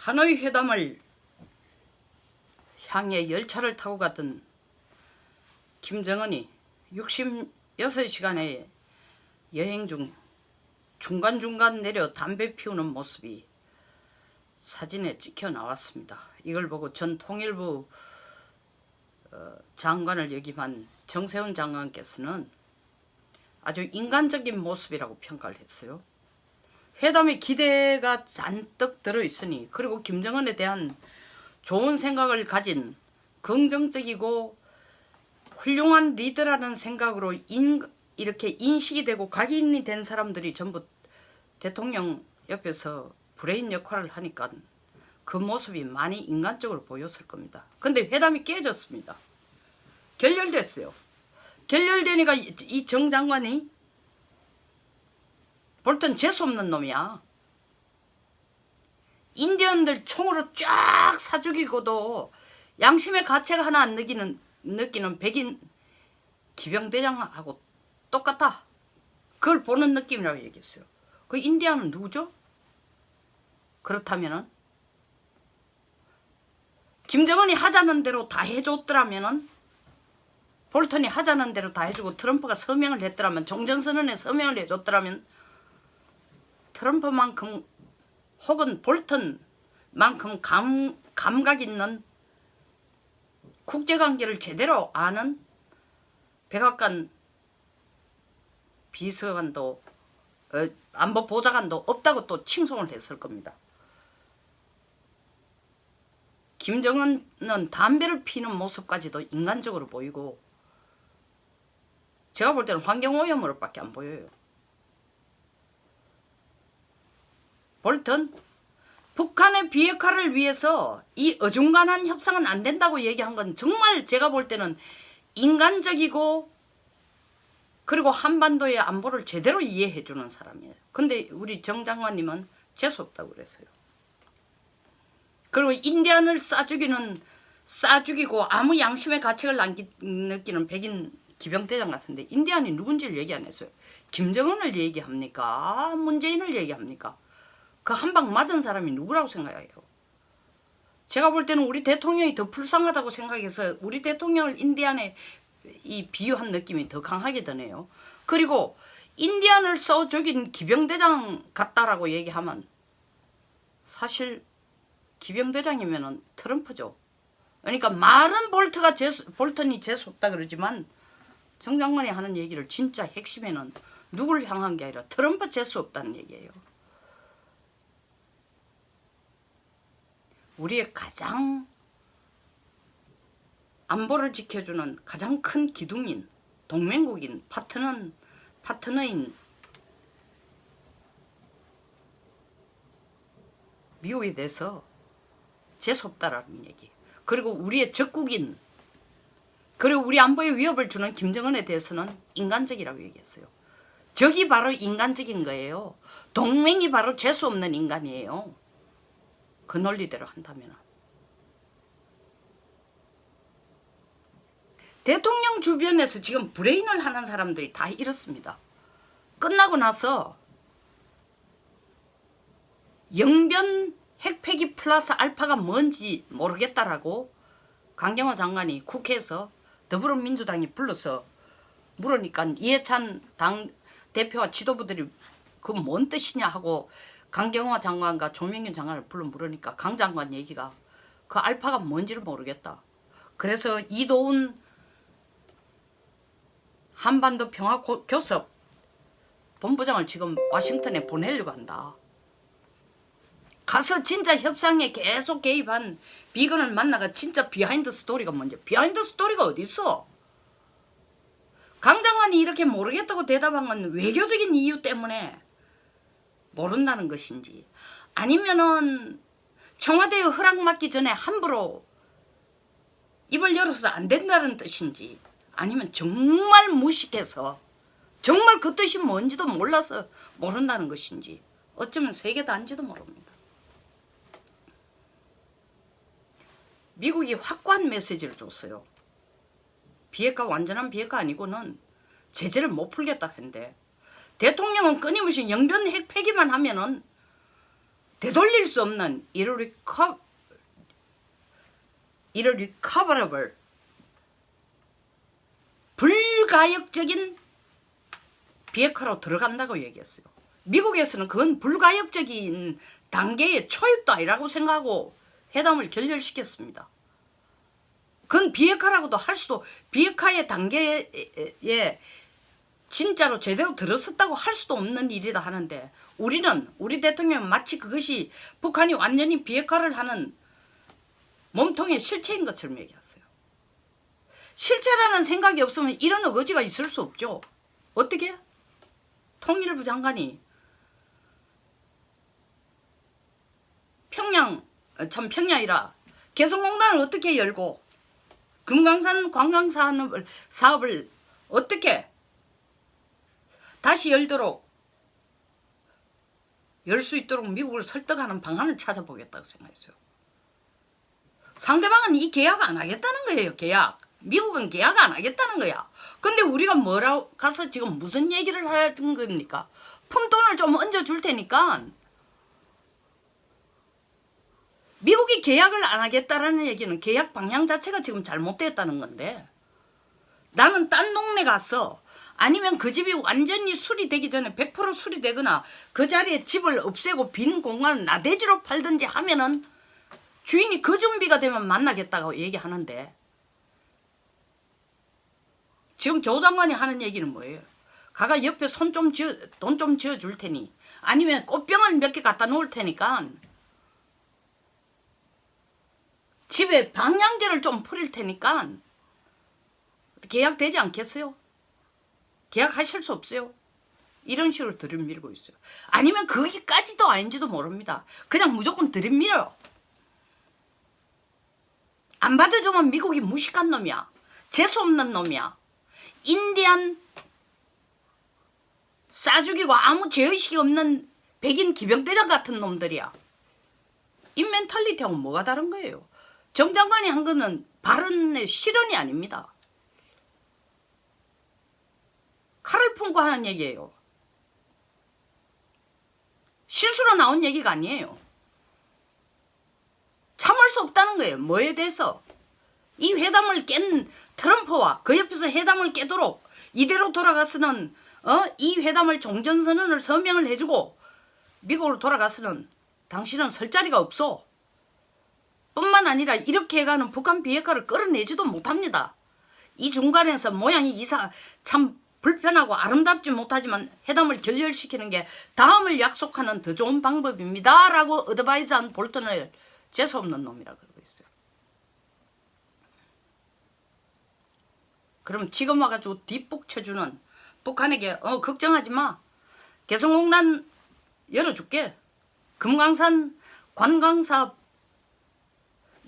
하노이 회담을 향해 열차를 타고 갔던 김정은이 66시간의 여행 중 중간중간 내려 담배 피우는 모습이 사진에 찍혀 나왔습니다. 이걸 보고 전 통일부 장관을 역임한 정세훈 장관께서는 아주 인간적인 모습이라고 평가를 했어요. 회담에 기대가 잔뜩 들어있으니, 그리고 김정은에 대한 좋은 생각을 가진 긍정적이고 훌륭한 리더라는 생각으로 이렇게 인식이 되고 각인이 된 사람들이 전부 대통령 옆에서 브레인 역할을 하니까 그 모습이 많이 인간적으로 보였을 겁니다. 근데 회담이 깨졌습니다. 결렬됐어요. 결렬되니까 이 정 장관이 볼턴 재수없는 놈이야. 인디언들 총으로 쫙 사죽이고도 양심의 가책 하나 안 느끼는 백인 기병대장하고 똑같다. 그걸 보는 느낌이라고 얘기했어요. 그 인디언은 누구죠? 그렇다면은 김정은이 하자는 대로 다 해줬더라면은, 볼턴이 하자는 대로 다 해주고 트럼프가 서명을 했더라면, 종전선언에 서명을 해줬더라면, 트럼프만큼 혹은 볼턴만큼 감각 있는 국제관계를 제대로 아는 백악관 비서관도 안보보좌관도 없다고 또 칭송을 했을 겁니다. 김정은은 담배를 피는 모습까지도 인간적으로 보이고, 제가 볼 때는 환경오염으로 밖에 안 보여요. 볼턴, 북한의 비핵화를 위해서 이 어중간한 협상은 안 된다고 얘기한 건 정말 제가 볼 때는 인간적이고, 그리고 한반도의 안보를 제대로 이해해 주는 사람이에요. 근데 우리 정 장관님은 재수없다고 그랬어요. 그리고 인디언을 싸죽이고 아무 양심의 가책을 안 느끼는 백인 기병대장 같은데, 인디언이 누군지를 얘기 안 했어요. 김정은을 얘기합니까? 문재인을 얘기합니까? 그 한 방 맞은 사람이 누구라고 생각해요? 제가 볼 때는 우리 대통령이 더 불쌍하다고 생각해서 우리 대통령을 인디언에 비유한 느낌이 더 강하게 드네요. 그리고 인디언을 써 죽인 기병대장 같다라고 얘기하면, 사실 기병대장이면은 트럼프죠. 그러니까 말은 볼턴이 재수없다 그러지만, 정 장관이 하는 얘기를 진짜 핵심에는 누구를 향한 게 아니라 트럼프 재수없다는 얘기예요. 우리의 가장 안보를 지켜주는 가장 큰 기둥인, 동맹국인, 파트너인 미국에 대해서 재수없다라는 얘기. 그리고 우리의 적국인, 그리고 우리 안보에 위협을 주는 김정은에 대해서는 인간적이라고 얘기했어요. 적이 바로 인간적인 거예요. 동맹이 바로 재수없는 인간이에요. 그 논리대로 한다면. 대통령 주변에서 지금 브레인을 하는 사람들이 다 이렇습니다. 끝나고 나서 영변 핵폐기 플러스 알파가 뭔지 모르겠다라고 강경화 장관이 국회에서 더불어민주당이 불러서 물으니까 이해찬 당 대표와 지도부들이 그건 뭔 뜻이냐 하고 강경화 장관과 조명균 장관을 불러 물으니까 강 장관 얘기가 그 알파가 뭔지를 모르겠다. 그래서 이도훈 한반도 평화교섭 본부장을 지금 워싱턴에 보내려고 한다. 가서 진짜 협상에 계속 개입한 비건을 만나가 진짜 비하인드 스토리가 뭔지. 비하인드 스토리가 어디 있어? 강 장관이 이렇게 모르겠다고 대답한 건 외교적인 이유 때문에 모른다는 것인지, 아니면은 청와대에 허락 받기 전에 함부로 입을 열어서 안 된다는 뜻인지, 아니면 정말 무식해서 정말 그 뜻이 뭔지도 몰라서 모른다는 것인지, 어쩌면 세 개 다인지도 모릅니다. 미국이 확고한 메시지를 줬어요. 비핵화, 완전한 비핵화 아니고는 제재를 못 풀겠다 했는데, 대통령은 끊임없이 영변 핵 폐기만 하면은 되돌릴 수 없는 irrecoverable 불가역적인 비핵화로 들어간다고 얘기했어요. 미국에서는 그건 불가역적인 단계의 초입도 아니라고 생각하고 회담을 결렬시켰습니다. 그건 비핵화라고도 할 수도, 비핵화의 단계에 진짜로 제대로 들어섰다고 할 수도 없는 일이다 하는데, 우리 대통령은 마치 그것이 북한이 완전히 비핵화를 하는 몸통의 실체인 것처럼 얘기했어요. 실체라는 생각이 없으면 이런 어거지가 있을 수 없죠. 어떻게? 통일부 장관이 평양이라 개성공단을 어떻게 열고 금강산 관광 사업을 어떻게 다시 열도록 열 수 있도록 미국을 설득하는 방안을 찾아보겠다고 생각했어요. 상대방은 이 계약 안 하겠다는 거예요. 계약. 미국은 계약 안 하겠다는 거야. 근데 우리가 뭐라고 가서 지금 무슨 얘기를 하는 겁니까? 푼돈을 좀 얹어줄 테니까. 미국이 계약을 안 하겠다라는 얘기는 계약 방향 자체가 지금 잘못됐다는 건데, 나는 딴 동네 가서 아니면 그 집이 완전히 수리되기 전에 100% 수리되거나 그 자리에 집을 없애고 빈 공간을 나대지로 팔든지 하면은 주인이 그 준비가 되면 만나겠다고 얘기하는데, 지금 조 장관이 하는 얘기는 뭐예요? 가가 옆에 돈 좀 지어 줄 테니, 아니면 꽃병을 몇 개 갖다 놓을 테니까 집에 방향제를 좀 뿌릴 테니까 계약되지 않겠어요? 계약하실 수 없어요? 이런 식으로 들이밀고 있어요. 아니면 거기까지도 아닌지도 모릅니다. 그냥 무조건 들이밀어요. 안 받아주면 미국이 무식한 놈이야. 재수없는 놈이야. 인디안 싸죽이고 아무 죄의식이 없는 백인 기병대장 같은 놈들이야. 이 멘탈리티하고 뭐가 다른 거예요? 정 장관이 한 거는 발언의 실언이 아닙니다. 칼을 품고 하는 얘기예요. 실수로 나온 얘기가 아니에요. 참을 수 없다는 거예요. 뭐에 대해서? 이 회담을 깬 트럼프와 그 옆에서 회담을 깨도록 이대로 돌아가서는 이 회담을 종전선언을 서명을 해주고 미국으로 돌아가서는 당신은 설 자리가 없어. 뿐만 아니라 이렇게 해가는 북한 비핵화를 끌어내지도 못합니다. 이 중간에서 모양이 참 불편하고 아름답지 못하지만 회담을 결렬시키는 게 다음을 약속하는 더 좋은 방법입니다. 라고 어드바이즈한 볼턴을 재수없는 놈이라고 그러고 있어요. 그럼 지금 와가지고 뒷북 쳐주는 북한에게 걱정하지 마. 개성공단 열어줄게. 금강산 관광사업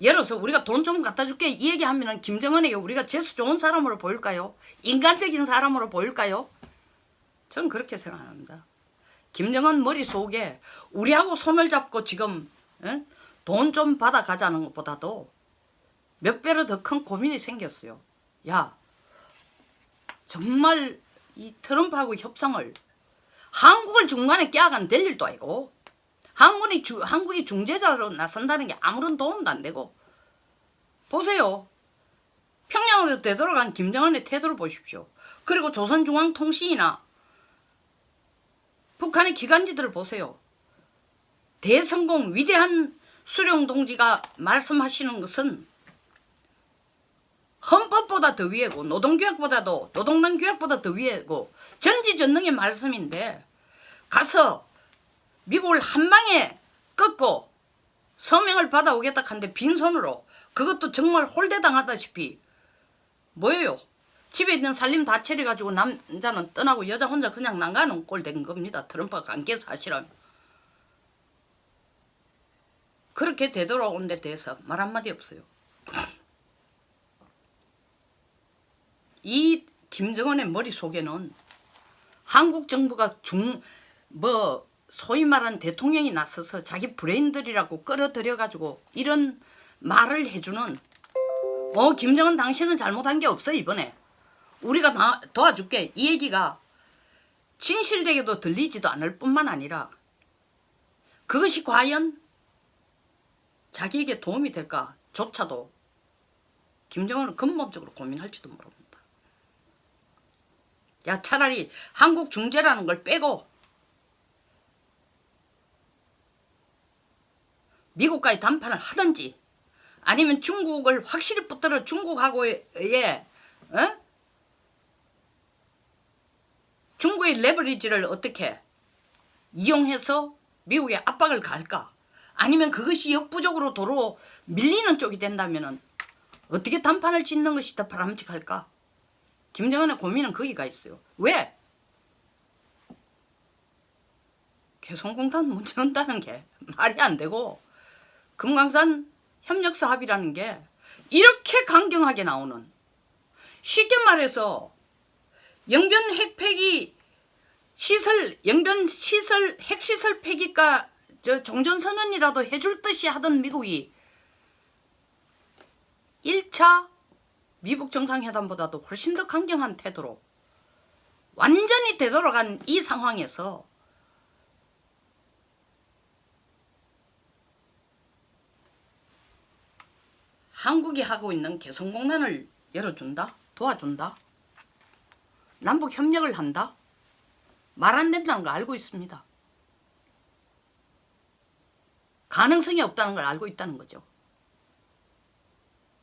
열어서 우리가 돈 좀 갖다 줄게. 이 얘기하면은 김정은에게 우리가 재수 좋은 사람으로 보일까요? 인간적인 사람으로 보일까요? 저는 그렇게 생각합니다. 김정은 머릿속에 우리하고 손을 잡고 지금 돈 좀 받아가자는 것보다도 몇 배로 더 큰 고민이 생겼어요. 야, 정말 이 트럼프하고 협상을 한국을 중간에 껴간 될 일도 아니고 한국이 중재자로 나선다는 게 아무런 도움도 안 되고. 보세요. 평양으로 되돌아간 김정은의 태도를 보십시오. 그리고 조선중앙통신이나 북한의 기관지들을 보세요. 대성공 위대한 수령 동지가 말씀하시는 것은 헌법보다 더 위에고 노동당 규약보다 더 위에고 전지전능의 말씀인데, 가서 미국을 한 방에 꺾고 서명을 받아오겠다 한데 빈손으로, 그것도 정말 홀대당하다시피 뭐예요? 집에 있는 살림 다 차려가지고 남자는 떠나고 여자 혼자 그냥 나가는 꼴 된 겁니다. 트럼프가 관계 사실은. 그렇게 되돌아온 데 대해서 말 한마디 없어요. 이 김정은의 머릿속에는 한국 정부가 소위 말하는 대통령이 나서서 자기 브레인들이라고 끌어들여가지고 이런 말을 해주는, 김정은 당신은 잘못한 게 없어. 이번에 우리가 도와줄게. 이 얘기가 진실되게도 들리지도 않을 뿐만 아니라 그것이 과연 자기에게 도움이 될까 조차도 김정은은 근본적으로 고민할지도 모릅니다. 야, 차라리 한국 중재라는 걸 빼고 미국과의 담판을 하든지 아니면 중국을 확실히 붙들어 중국하고의 중국의 레버리지를 어떻게 이용해서 미국에 압박을 가할까? 아니면 그것이 역부족으로 도로 밀리는 쪽이 된다면 어떻게 담판을 짓는 것이 더 바람직할까? 김정은의 고민은 거기가 있어요. 왜? 개성공단 문제 온다는 게 말이 안 되고 금강산 협력사 합의라는 게 이렇게 강경하게 나오는, 쉽게 말해서 영변 핵폐기 시설, 영변 시설 핵시설 폐기가 종전선언이라도 해줄 듯이 하던 미국이 1차 미북 정상회담보다도 훨씬 더 강경한 태도로 완전히 되돌아간 이 상황에서 한국이 하고 있는 개성공단을 열어준다? 도와준다? 남북 협력을 한다? 말 안 된다는 걸 알고 있습니다. 가능성이 없다는 걸 알고 있다는 거죠.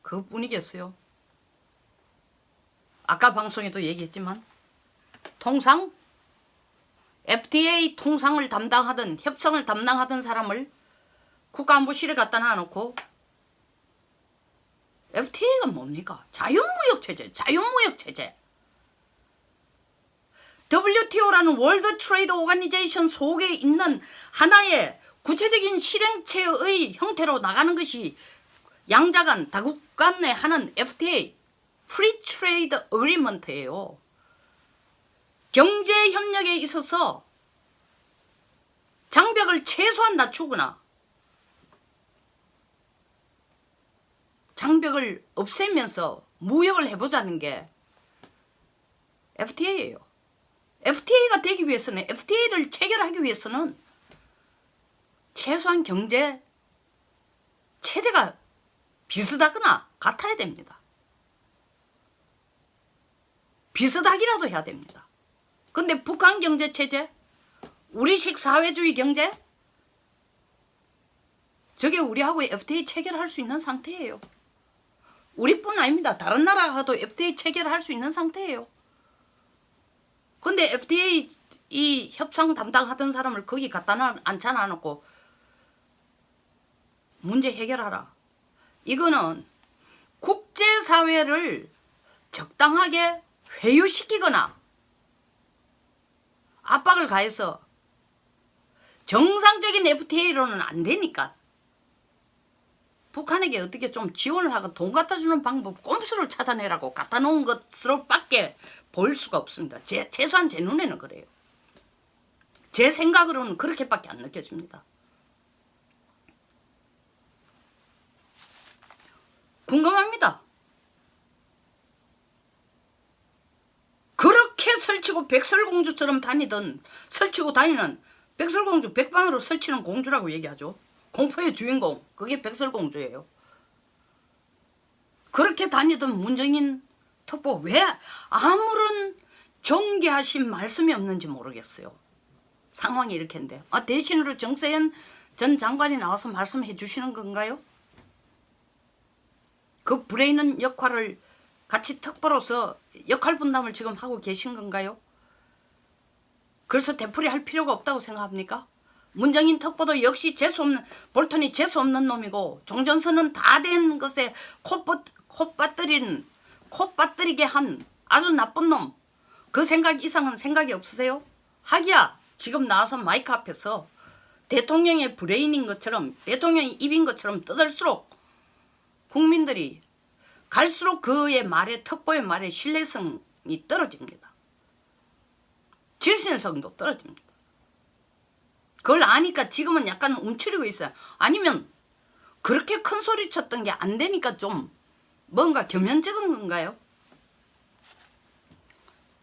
그것뿐이겠어요. 아까 방송에도 얘기했지만 통상 FTA 통상을 담당하던, 협상을 담당하던 사람을 국가안보실에 갖다 놔놓고 FTA가 뭡니까? 자유무역 체제, 자유무역 체제. WTO라는 월드 트레이드 오가니제이션 속에 있는 하나의 구체적인 실행체의 형태로 나가는 것이 양자간, 다국 간에 하는 FTA, Free Trade Agreement예요. 경제협력에 있어서 장벽을 최소한 낮추거나 장벽을 없애면서 무역을 해보자는 게 FTA예요. FTA가 되기 위해서는, FTA를 체결하기 위해서는 최소한 경제 체제가 비슷하거나 같아야 됩니다. 비슷하기라도 해야 됩니다. 근데 북한 경제 체제, 우리식 사회주의 경제, 저게 우리하고 FTA 체결할 수 있는 상태예요. 우리뿐 아닙니다. 다른 나라하고도 FTA 체결할 수 있는 상태예요. 근데 FTA 이 협상 담당하던 사람을 거기 갖다 앉혀놔놓고 문제 해결하라. 이거는 국제사회를 적당하게 회유시키거나 압박을 가해서 정상적인 FTA로는 안 되니까 북한에게 어떻게 좀 지원을 하고 돈 갖다 주는 방법, 꼼수를 찾아내라고 갖다 놓은 것으로 밖에 보일 수가 없습니다. 최소한 제 눈에는 그래요. 제 생각으로는 그렇게밖에 안 느껴집니다. 궁금합니다. 그렇게 설치고 백설공주처럼 설치고 다니는 백설공주, 백방으로 설치는 공주라고 얘기하죠. 공포의 주인공, 그게 백설공주예요. 그렇게 다니던 문정인 특보 왜 아무런 존귀하신 말씀이 없는지 모르겠어요. 상황이 이렇게인데 대신으로 정세현 전 장관이 나와서 말씀해 주시는 건가요? 그 브레인은 역할을 같이 특보로서 역할 분담을 지금 하고 계신 건가요? 그래서 되풀이 할 필요가 없다고 생각합니까? 문정인 특보도 역시 볼턴이 재수없는 놈이고 종전선언 다 된 것에 콧받들이게 한 아주 나쁜 놈. 그 생각 이상은 생각이 없으세요? 하기야 지금 나와서 마이크 앞에서 대통령의 브레인인 것처럼, 대통령의 입인 것처럼 떠들수록 국민들이 갈수록 그의 말에, 특보의 말에 신뢰성이 떨어집니다. 질신성도 떨어집니다. 그걸 아니까 지금은 약간 움츠리고 있어요. 아니면 그렇게 큰 소리 쳤던 게 안 되니까 좀 뭔가 겸연쩍은 건가요?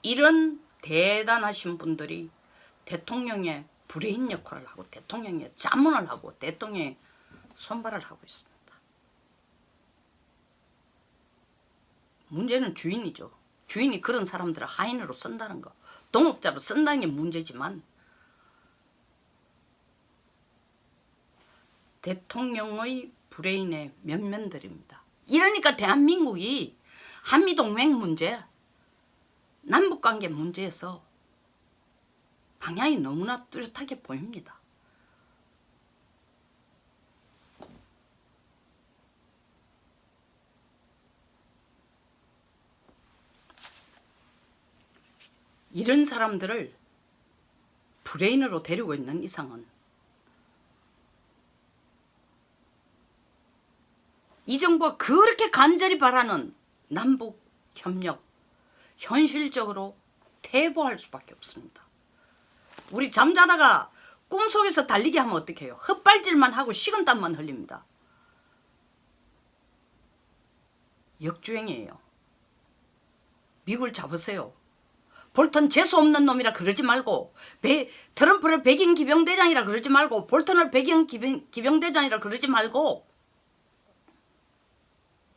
이런 대단하신 분들이 대통령의 브레인 역할을 하고 대통령의 자문을 하고 대통령의 손발을 하고 있습니다. 문제는 주인이죠. 주인이 그런 사람들을 하인으로 쓴다는 거, 동업자로 쓴다는 게 문제지만 대통령의 브레인의 면면들입니다. 이러니까 대한민국이 한미동맹 문제, 남북관계 문제에서 방향이 너무나 뚜렷하게 보입니다. 이런 사람들을 브레인으로 데리고 있는 이상은 이 정부가 그렇게 간절히 바라는 남북 협력 현실적으로 퇴보할 수밖에 없습니다. 우리 잠자다가 꿈속에서 달리기 하면 어떻게 해요? 헛발질만 하고 식은땀만 흘립니다. 역주행이에요. 미국을 잡으세요. 볼턴 재수없는 놈이라 그러지 말고 트럼프를 백인 기병대장이라 그러지 말고 볼턴을 백인 기병대장이라 그러지 말고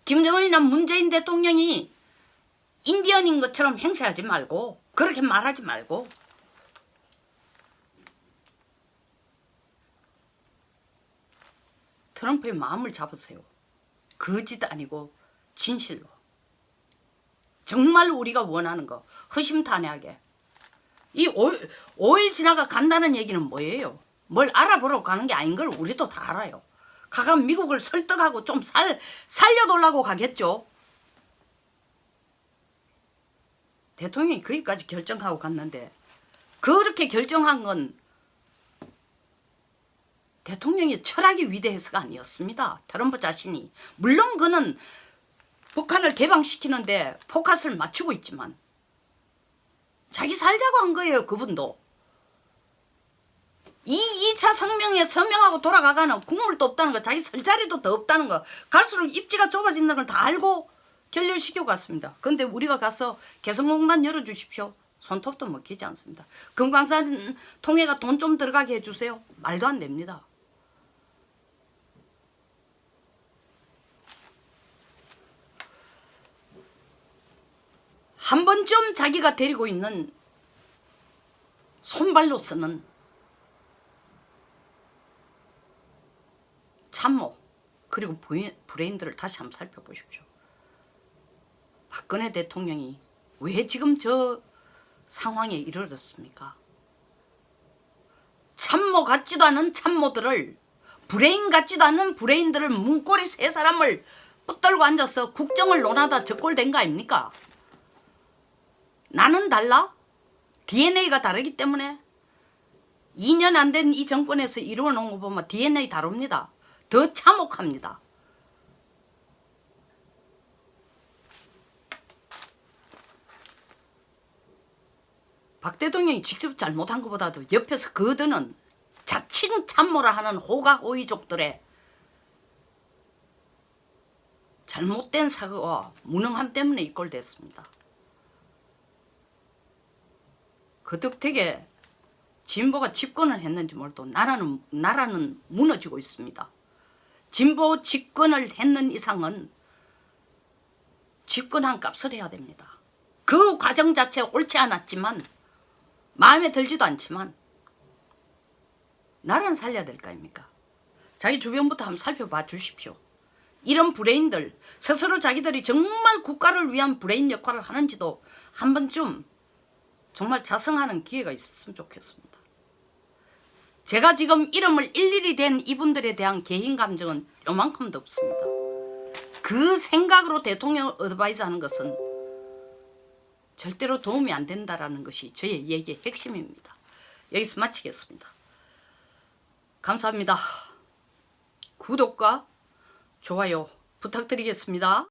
김정은이나 문재인 대통령이 인디언인 것처럼 행세하지 말고 그렇게 말하지 말고 트럼프의 마음을 잡으세요. 거짓 아니고 진실로. 정말 우리가 원하는 거 허심탄회하게. 이 5일 지나가 간다는 얘기는 뭐예요? 뭘 알아보러 가는 게 아닌 걸 우리도 다 알아요. 가가 미국을 설득하고 좀 살려달라고 가겠죠. 대통령이 거기까지 결정하고 갔는데 그렇게 결정한 건 대통령의 철학이 위대해서가 아니었습니다. 트럼프 자신이. 물론 그는 북한을 개방시키는데 포커스를 맞추고 있지만 자기 살자고 한 거예요. 그분도. 2차 성명에 서명하고 돌아가가는 국물도 없다는 거, 자기 설 자리도 더 없다는 거, 갈수록 입지가 좁아진다는 걸 다 알고 결렬시키고 갔습니다. 그런데 우리가 가서 개성공단 열어주십시오. 손톱도 먹히지 않습니다. 금강산 통해가 돈 좀 들어가게 해주세요. 말도 안 됩니다. 한 번쯤 자기가 데리고 있는 손발로서는 참모 그리고 브레인들을 다시 한번 살펴보십시오. 박근혜 대통령이 왜 지금 저 상황에 이르렀습니까? 참모 같지도 않은 참모들을, 브레인 같지도 않은 브레인들을, 문고리 세 사람을 붙들고 앉아서 국정을 논하다 적골된 거 아닙니까? 나는 달라? DNA가 다르기 때문에 2년 안 된 이 정권에서 이루어 놓은 거 보면 DNA 다릅니다. 더 참혹합니다. 박 대통령이 직접 잘못한 것보다도 옆에서 거드는 자칭 참모라 하는 호가호위족들의 잘못된 사고와 무능함 때문에 이 꼴 됐습니다. 그 덕택에 진보가 집권을 했는지 몰라도 나라는 무너지고 있습니다. 진보 집권을 했는 이상은 집권한 값을 해야 됩니다. 그 과정 자체 옳지 않았지만 마음에 들지도 않지만 나라는 살려야 될 거 아닙니까? 자기 주변부터 한번 살펴봐 주십시오. 이런 브레인들 스스로 자기들이 정말 국가를 위한 브레인 역할을 하는지도 한 번쯤 정말 자성하는 기회가 있었으면 좋겠습니다. 제가 지금 이름을 일일이 댄 이분들에 대한 개인 감정은 요만큼도 없습니다. 그 생각으로 대통령을 어드바이스 하는 것은 절대로 도움이 안 된다라는 것이 저의 얘기의 핵심입니다. 여기서 마치겠습니다. 감사합니다. 구독과 좋아요 부탁드리겠습니다.